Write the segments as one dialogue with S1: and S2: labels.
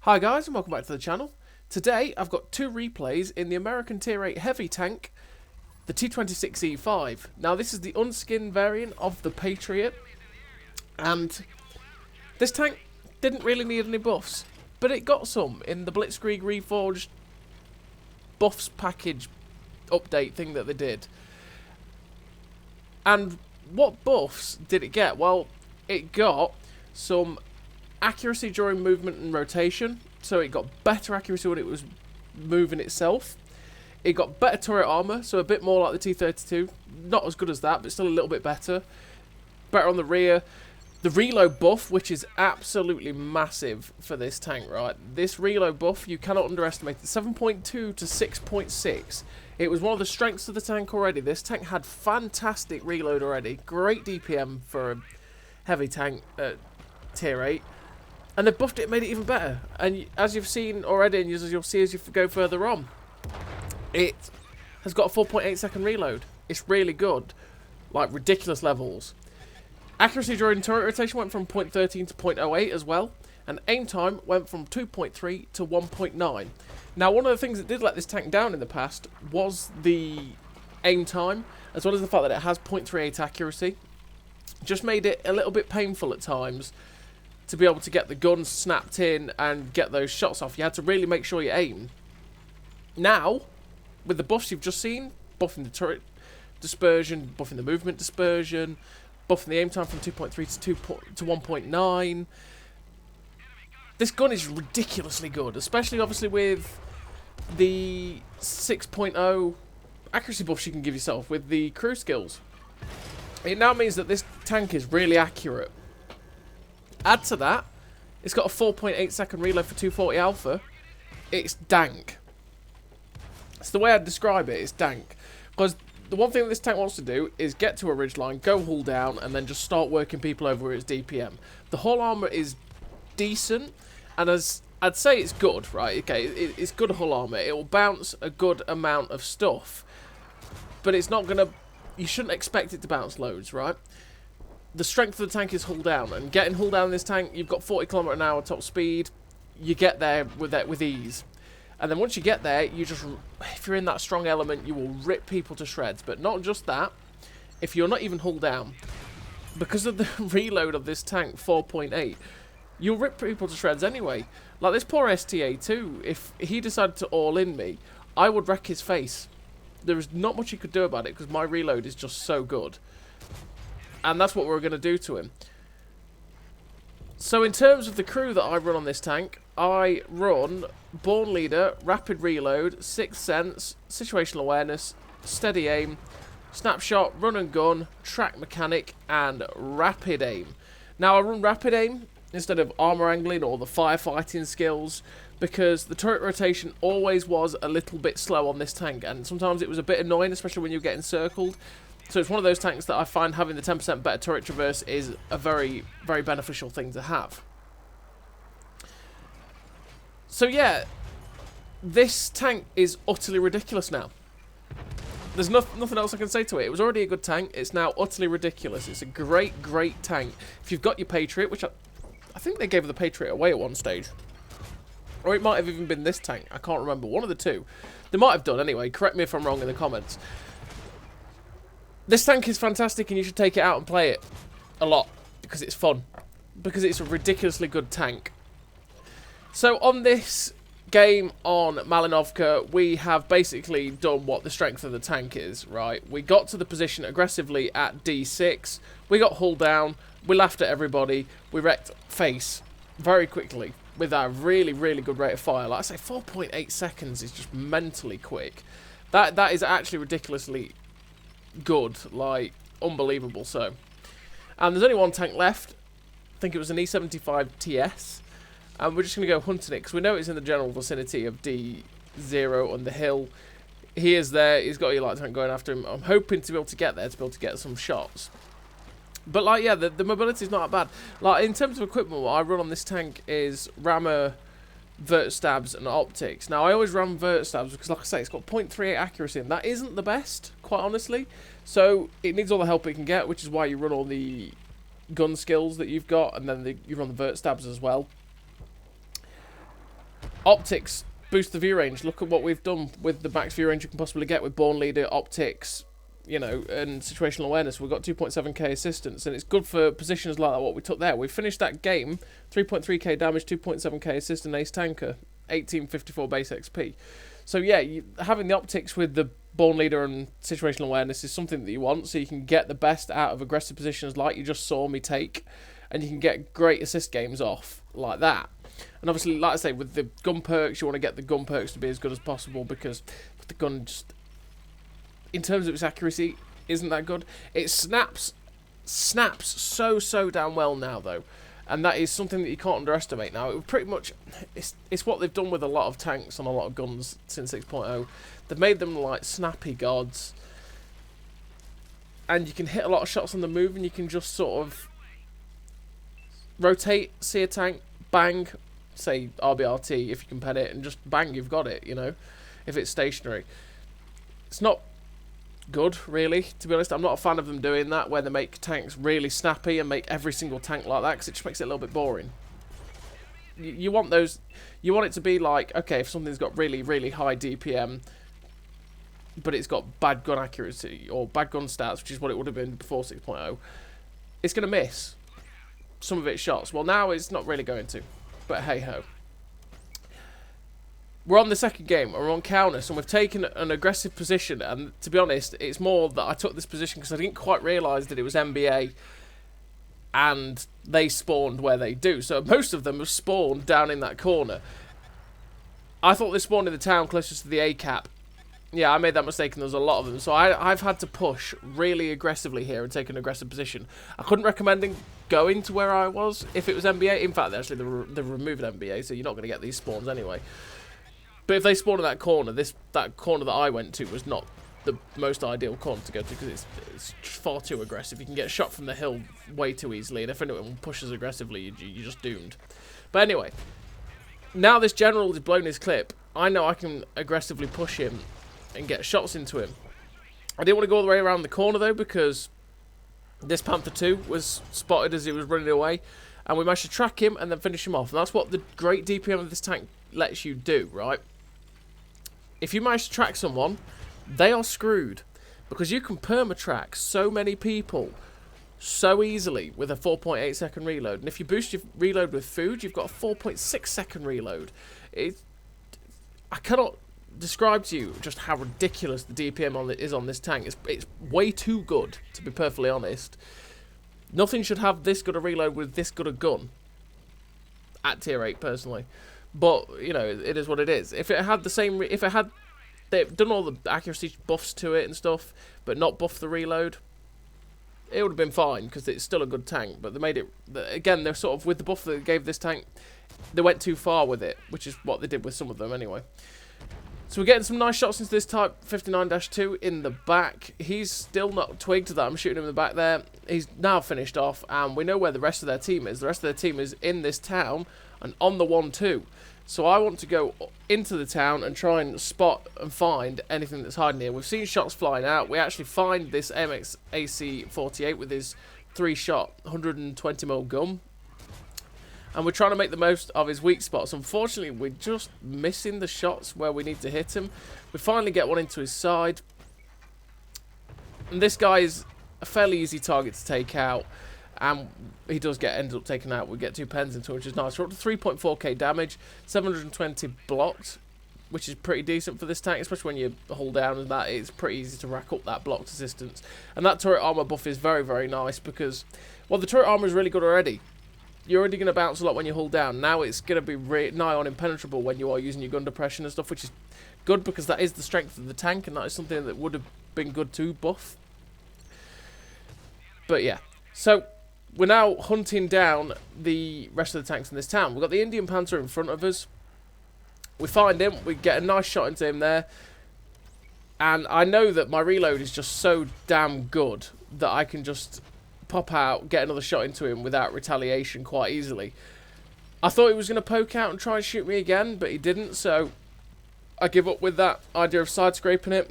S1: Hi guys and welcome back to the channel. Today I've got two replays in the American Tier 8 heavy tank, the T26E5. Now this is the unskinned variant of the Patriot, and this tank didn't really need any buffs, but it got some in the Blitzkrieg Reforged buffs package update thing that they did. And what buffs did it get? Well, it got some accuracy during movement and rotation, so it got better accuracy when it was moving itself. It got better turret armor, so a bit more like the T32, not as good as that, but still a little bit better. Better on the rear. The reload buff, which is absolutely massive for this tank, right? This reload buff, you cannot underestimate it. 7.2 to 6.6. It was one of the strengths of the tank already. This tank had fantastic reload already. Great DPM for a heavy tank at Tier 8. And they've buffed it, made it even better. And as you've seen already, and as you'll see as you go further on, it has got a 4.8 second reload. It's really good. Like, ridiculous levels. Accuracy during turret rotation went from 0.13 to 0.08 as well. And aim time went from 2.3 to 1.9. Now, one of the things that did let this tank down in the past was the aim time, as well as the fact that it has 0.38 accuracy. Just made it a little bit painful at times to be able to get the gun snapped in and get those shots off. You had to really make sure you aim. Now, with the buffs you've just seen, buffing the turret dispersion, buffing the movement dispersion, buffing the aim time from 2.3 to 1.9, this gun is ridiculously good, especially obviously with the 6.0 accuracy buffs you can give yourself with the crew skills. It now means that this tank is really accurate. Add to that, it's got a 4.8 second reload for 240 alpha. It's dank. It's the way I'd describe it, it's dank. Because the one thing that this tank wants to do is get to a ridgeline, go hull down, and then just start working people over with its DPM. The hull armor is decent, and as I'd say it's good, right? Okay, it's good hull armor. It will bounce a good amount of stuff, but it's not gonna. You shouldn't expect it to bounce loads, right? The strength of the tank is hull down, and getting hull down in this tank, you've got 40 km/h top speed. You get there with ease, and then once you get there, you just, if you're in that strong element, you will rip people to shreds. But not just that, if you're not even hull down, because of the reload of this tank 4.8, you'll rip people to shreds anyway. Like this poor STA2, if he decided to all in me, I would wreck his face. There is not much you could do about it because my reload is just so good. And that's what we're going to do to him. So in terms of the crew that I run on this tank, I run Born Leader, Rapid Reload, Sixth Sense, Situational Awareness, Steady Aim, Snapshot, Run and Gun, Track Mechanic, and Rapid Aim. Now I run Rapid Aim instead of Armor Angling or the firefighting skills, because the turret rotation always was a little bit slow on this tank, and sometimes it was a bit annoying, especially when you're getting circled. So it's one of those tanks that I find having the 10% better turret traverse is a very, very beneficial thing to have. So yeah, this tank is utterly ridiculous now. There's nothing else I can say to it. It was already a good tank. It's now utterly ridiculous. It's a great, great tank. If you've got your Patriot, which I think they gave the Patriot away at one stage. Or it might have even been this tank. I can't remember. One of the two. They might have done anyway. Correct me if I'm wrong in the comments. This tank is fantastic, and you should take it out and play it a lot, because it's fun. Because it's a ridiculously good tank. So on this game on Malinovka, we have basically done what the strength of the tank is, right? We got to the position aggressively at D6. We got hull down. We laughed at everybody. We wrecked face very quickly with our really, really good rate of fire. Like I say, 4.8 seconds is just mentally quick. That is actually ridiculously good, like unbelievable. So, and there's only one tank left. I think it was an E75 TS, and we're just going to go hunting it because we know it's in the general vicinity of D0 on the hill. He is there. He's got a light tank going after him. I'm hoping to be able to get there to be able to get some shots. But like, yeah, the mobility is not that bad. Like in terms of equipment, what I run on this tank is rammer, vert stabs, and optics. Now I always ram vert stabs because, like I say, it's got 0.38 accuracy, and that isn't the best, quite honestly. So it needs all the help it can get, which is why you run all the gun skills that you've got, and then you run the vert stabs as well. Optics boost the view range. Look at what we've done with the max view range you can possibly get with Born Leader, Optics, you know, and situational awareness. We've got 2.7k assistance, and it's good for positions like that, what we took there. We finished that game, 3.3k damage, 2.7k assist, and ace tanker, 1854 base XP. So yeah, having the optics with the Born Leader and situational awareness is something that you want, so you can get the best out of aggressive positions like you just saw me take, and you can get great assist games off like that. And obviously, like I say, with the gun perks, you want to get the gun perks to be as good as possible, because the gun just, in terms of its accuracy, isn't that good. It snaps so damn well now, though. And that is something that you can't underestimate now. It pretty much, it's what they've done with a lot of tanks and a lot of guns since 6.0. They've made them like snappy gods. And you can hit a lot of shots on the move, and you can just sort of rotate, see a tank, bang, say RBRT if you can pen it, and just bang, you've got it, you know, if it's stationary. It's not good, really, to be honest. I'm not a fan of them doing that, where they make tanks really snappy and make every single tank like that, because it just makes it a little bit boring. You want those, you want it to be like, okay, if something's got really high DPM, but it's got bad gun accuracy, or bad gun stats, which is what it would have been before 6.0, it's going to miss some of its shots. Well, now it's not really going to, but hey-ho. We're on the second game, we're on Kaunas, and we've taken an aggressive position, and to be honest, it's more that I took this position because I didn't quite realise that it was NBA, and they spawned where they do. So most of them have spawned down in that corner. I thought they spawned in the town closest to the A cap. Yeah, I made that mistake, and there's a lot of them. So I've had to push really aggressively here and take an aggressive position. I couldn't recommend going to where I was if it was NBA. In fact, actually, they're removing NBA, so you're not going to get these spawns anyway. But if they spawn in that corner, that corner that I went to was not the most ideal corner to go to, because it's far too aggressive. You can get shot from the hill way too easily, and if anyone pushes aggressively, you're just doomed. But anyway, now this general has blown his clip, I know I can aggressively push him and get shots into him. I didn't want to go all the way around the corner, though, because this Panther 2 was spotted as he was running away, and we managed to track him and then finish him off. And that's what the great DPM of this tank lets you do, right? If you manage to track someone, they are screwed, because you can perma-track so many people so easily with a 4.8 second reload. And if you boost your reload with food, you've got a 4.6 second reload. I cannot describe to you just how ridiculous the DPM is on this tank. It's way too good, to be perfectly honest. Nothing should have this good a reload with this good a gun at tier 8, personally. But, you know, it is what it is. If it had the same, they've done all the accuracy buffs to it and stuff, but not buff the reload, it would have been fine, because it's still a good tank. But they made it, again, they're sort of, with the buff that they gave this tank, they went too far with it, which is what they did with some of them anyway. So we're getting some nice shots into this Type 59-2 in the back. He's still not twigged that I'm shooting him in the back there. He's now finished off, and we know where the rest of their team is. The rest of their team is in this town and on the 1-2. So I want to go into the town and try and spot and find anything that's hiding here. We've seen shots flying out. We actually find this MX AC-48 with his 3-shot 120mm gun. And we're trying to make the most of his weak spots. Unfortunately, we're just missing the shots where we need to hit him. We finally get one into his side. And this guy is a fairly easy target to take out. And he does end up taken out. We get 2 pens into him, which is nice. We're up to 3.4k damage, 720 blocked, which is pretty decent for this tank, especially when you hold down and that. It's pretty easy to rack up that blocked assistance. And that turret armor buff is very nice, because, well, the turret armor is really good already. You're already going to bounce a lot when you hold down. Now it's going to be nigh on impenetrable when you are using your gun depression and stuff, which is good, because that is the strength of the tank, and that is something that would have been good to buff. But yeah, so we're now hunting down the rest of the tanks in this town. We've got the Indian Panther in front of us. We find him, we get a nice shot into him there, and I know that my reload is just so damn good that I can just pop out, get another shot into him without retaliation quite easily. I thought he was going to poke out and try and shoot me again, but he didn't, so I give up with that idea of side scraping it.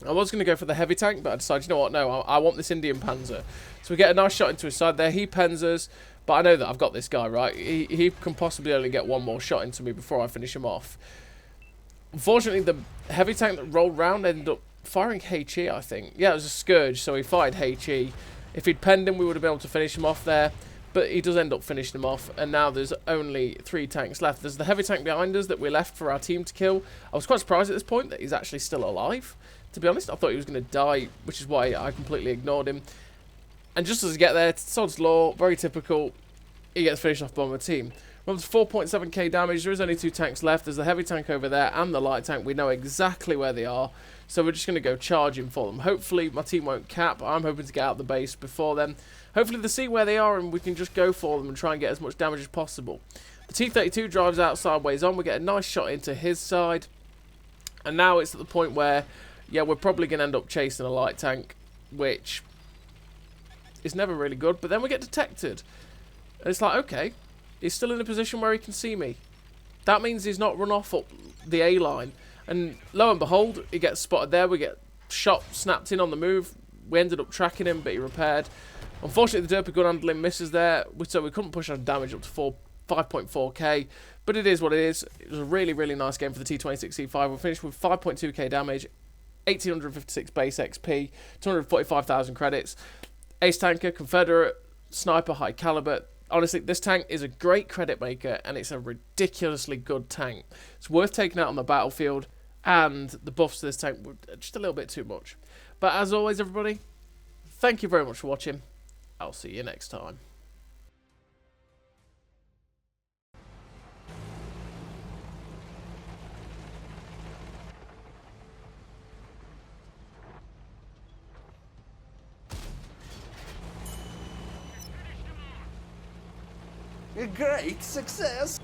S1: I was going to go for the heavy tank, but I decided, you know what, no, I want this Indian Panzer. So we get a nice shot into his side there. He pens us, But I know that I've got this guy, right? He can possibly only get one more shot into me before I finish him off. Unfortunately, the heavy tank that rolled round ended up firing HE, I think. Yeah, it was a Scourge, so he fired HE. If he'd penned him, we would have been able to finish him off there. But he does end up finishing him off, and now there's only 3 tanks left. There's the heavy tank behind us that we left for our team to kill. I was quite surprised at this point that he's actually still alive. To be honest, I thought he was going to die, which is why I completely ignored him. And just as I get there, Sod's Law, very typical, he gets finished off by my team. Runs 4.7k damage, there is only 2 tanks left. There's the heavy tank over there and the light tank. We know exactly where they are, so we're just going to go charging for them. Hopefully my team won't cap. I'm hoping to get out the base before then. Hopefully they see where they are and we can just go for them and try and get as much damage as possible. The T32 drives out sideways on. We get a nice shot into his side. And now it's at the point where, yeah, we're probably going to end up chasing a light tank, which is never really good. But then we get detected. And it's like, okay, he's still in a position where he can see me. That means he's not run off up the A line. And lo and behold, he gets spotted there. We get shot, snapped in on the move. We ended up tracking him, but he repaired. Unfortunately, the derpy gun handling misses there, so we couldn't push our damage up to 5.4k. But it is what it is. It was a really, really nice game for the T26E5. We finished with 5.2k damage, 1856 base XP, 245,000 credits. Ace tanker, Confederate, sniper, high caliber. Honestly, this tank is a great credit maker, and it's a ridiculously good tank. It's worth taking out on the battlefield, and the buffs to this tank were just a little bit too much. But as always, everybody, thank you very much for watching. I'll see you next time.
S2: A great success!